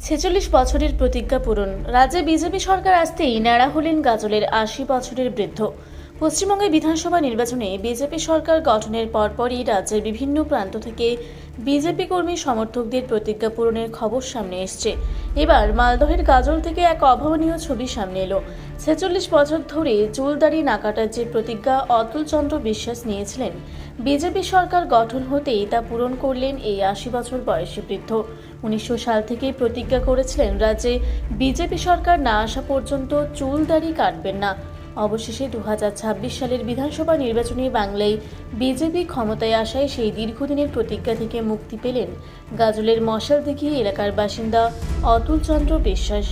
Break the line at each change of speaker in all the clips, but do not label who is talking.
46 বছরের প্রতিজ্ঞা পূরণ। রাজ্যে বিজেপি সরকার আসতেই ন্যাড়া হলেন গাজলের 80 বছরের বৃদ্ধ। পশ্চিমবঙ্গে বিধানসভা নির্বাচনে বিজেপি সরকার গঠনের পরপরই রাজ্যের বিভিন্ন প্রান্ত থেকে বিজেপি কর্মী সমর্থকদের প্রতিজ্ঞা পূরণের খবর সামনে এসছে। এবার মালদহের গাজল থেকে এক অভাবনীয় ছবি সামনে এলো। 46 বছর ধরে চুল দাড়ি না কাটার যে প্রতিজ্ঞা অতুল চন্দ্র বিশ্বাস নিয়েছিলেন, বিজেপি সরকার গঠন হতেই তা পূরণ করলেন এই 80 বছর বয়সী বৃদ্ধ। 1900 সাল থেকেই প্রতিজ্ঞা করেছিলেন রাজ্যে বিজেপি সরকার না আসা পর্যন্ত চুল দাড়ি কাটবেন না। অবশেষে 2026 সালের বিধানসভা নির্বাচনে বাংলায় বিজেপি ক্ষমতায় আসায় সেই দীর্ঘদিনের প্রতিজ্ঞা থেকে মুক্তি পেলেন গাজলের মশালদিঘি এলাকার বাসিন্দা অতুল চন্দ্র বিশ্বাস।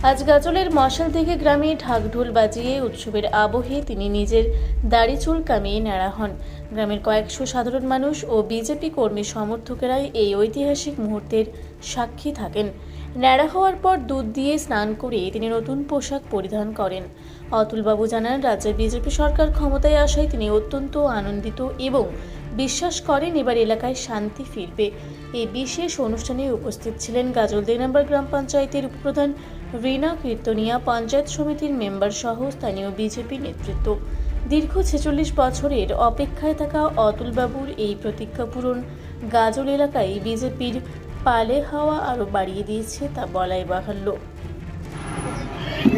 আজ গাজলের মশালদিঘি গ্রামে ঢাকঢোল বাজিয়ে উৎসবের আবহে তিনি নিজের দাড়ি চুল কামিয়ে ন্যাড়া হন। গ্রামের কয়েকশো সাধারণ মানুষ ও বিজেপি কর্মী সমর্থকেরাই এই ঐতিহাসিক মুহূর্তের সাক্ষী থাকেন। ন্যাড়া হওয়ার পর দুধ দিয়ে স্নান করে তিনি নতুন পোশাক পরিধান করেন। অতুলবাবু জানান, রাজ্যের বিজেপি সরকার ক্ষমতায় আসায় তিনি অত্যন্ত আনন্দিত এবং বিশ্বাস করেন এবার এলাকায় শান্তি ফিরবে। এই বিশেষ অনুষ্ঠানে উপস্থিত ছিলেন গাজল 2 নম্বর গ্রাম পঞ্চায়েতের উপপ্রধান রীনা কীর্তনিয়া, পঞ্চায়েত সমিতির মেম্বার সহ স্থানীয় বিজেপি নেতৃত্ব। দীর্ঘ 46 বছরের অপেক্ষায় থাকা অতুলবাবুর এই প্রতিজ্ঞা পূরণ গাজল এলাকায় বিজেপির পালে হাওয়া আরও বাড়িয়ে দিয়েছে তা বলাই বাহুল্য।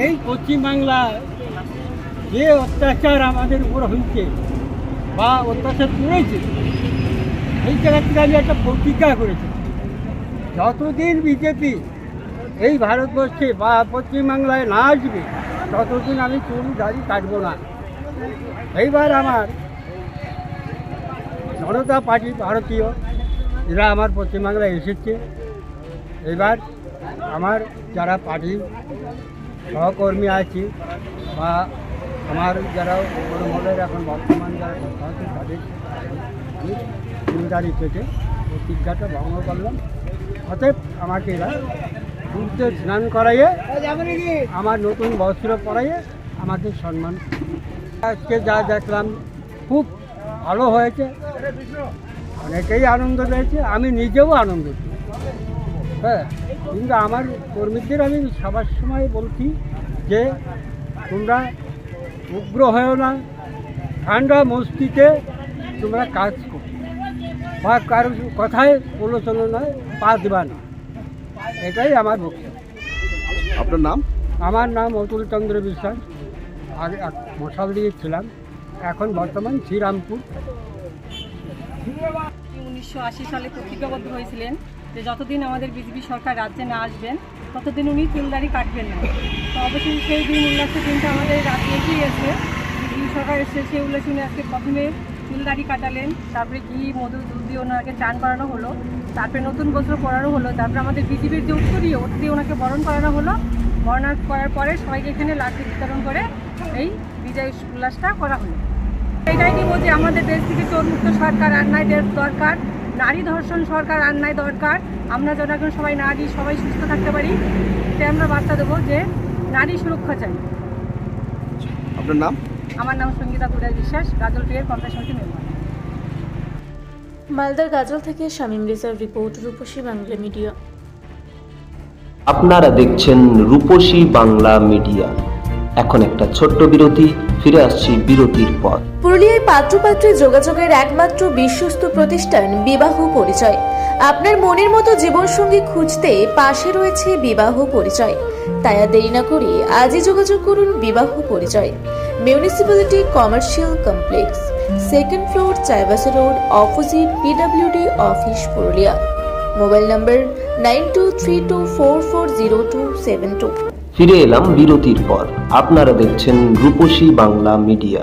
এই পশ্চিমবাংলায় যে অত্যাচার আমাদের উপর হয়েছে বা অত্যাচার করেছে, এই জায়গা থেকে আমি একটা প্রতিজ্ঞা করেছি, যতদিন বিজেপি এই ভারতবর্ষে বা পশ্চিমবাংলায় না আসবে ততদিন আমি চুল দাড়ি কাটবো না। এইবার আমার জনতা পার্টি ভারতীয় এরা আমার পশ্চিমবাংলায় এসেছে। এবার আমার যারা পার্টির সহকর্মী আছে বা আমার যারা তৃণমূলের এখন বর্তমান যারা কথা আছে তাদের আমি চুলদাড়ি থেকে প্রতিজ্ঞাটা ভঙ্গ করলাম। অতএব আমাকে এরা সূর্যে স্নান করাইয়ে আমার নতুন বস্ত্র পরাইয়ে আমাকে সম্মান। আজকে যা দেখলাম খুব ভালো হয়েছে, অনেকেই আনন্দ পেয়েছে, আমি নিজেও আনন্দিত। হ্যাঁ, কিন্তু আমার কর্মীদের আমি সবার সময় বলছি যে তোমরা উগ্র হয়েও না, ঠান্ডা মস্তিতে তোমরা কাজ করো বা কারো কথায় প্রলোচনা নয় পা দেবা না, এটাই আমার বক্তব্য।
আপনার নাম?
আমার নাম অতুল চন্দ্র বিশ্বাস। আগে মশালদিঘি ছিলাম, এখন বর্তমান শ্রীরামপুর।
1980 সালে প্রতিজ্ঞাবদ্ধ হয়েছিলেন যে যতদিন আমাদের বিজেপি সরকার রাজ্যে না আসবেন ততদিন উনি চুলদাড়ি কাটবেন না। তো অবশ্যই সেই দিন উল্লাসের দিনটা আমাদের রাজ্যে এগিয়ে এসে বিজেপি সরকার এসে সেই উল্লাসে উনি আজকে প্রথমে চুলদাড়ি কাটালেন, তারপরে ঘি মধু দুধ দিয়ে ওনাকে চান করানো হলো, তারপরে নতুন বস্ত্র পরানো হলো, তারপরে আমাদের বিজেপির যে উৎসবীয় ওটা দিয়ে ওনাকে বরণ করানো হলো। বরণ করার পরে সবাইকে এখানে লাঠি বিতরণ করে এই বিজয় উল্লাসটা করা হলো। এটাই নিব যে আমাদের দেশ থেকে চোরমুক্ত সরকার আর নাই দরকার, নারী ধর্ষণ সরকার আর নাই দরকার। আমরা যেন এখন সবাই নারী সবাই সুস্থ থাকতে পারি, তাই আমরা বার্তা দেবো যে নারী সুরক্ষা চাই।
আপনার নাম?
আমার নাম সঙ্গীতা দুরাই বিশ্বাস, গাজল 2 এর পঞ্চায়েত সমিতি মেম্বার।
মালদার গাজল থেকে শামীম রেজার রিপোর্ট, রূপসী বাংলা মিডিয়া।
আপনারা দেখছেন রূপসী বাংলা মিডিয়া। এখন একটা ছোট্ট বিরতি, ফিরে আসছি বিরতির পর।
পুরুলিয়ায় পাত্রপাত্রী যোগাযোগের একমাত্র বিশ্বস্ত প্রতিষ্ঠান বিবাহ পরিচয়। আপনার মনের মতো জীবনসঙ্গী খুঁজতে পাশে রয়েছে বিবাহ পরিচয়। তাই আর দেরি না করে আজই যোগাযোগ করুন বিবাহ পরিচয়। Municipality commercial complex, 2nd floor, Chaibasa road, opposite PWD office, Purulia. Mobile নম্বর 9232440272।
ফিরে এলাম বিরতির পর। আপনারা দেখছেন রূপসী বাংলা মিডিয়া।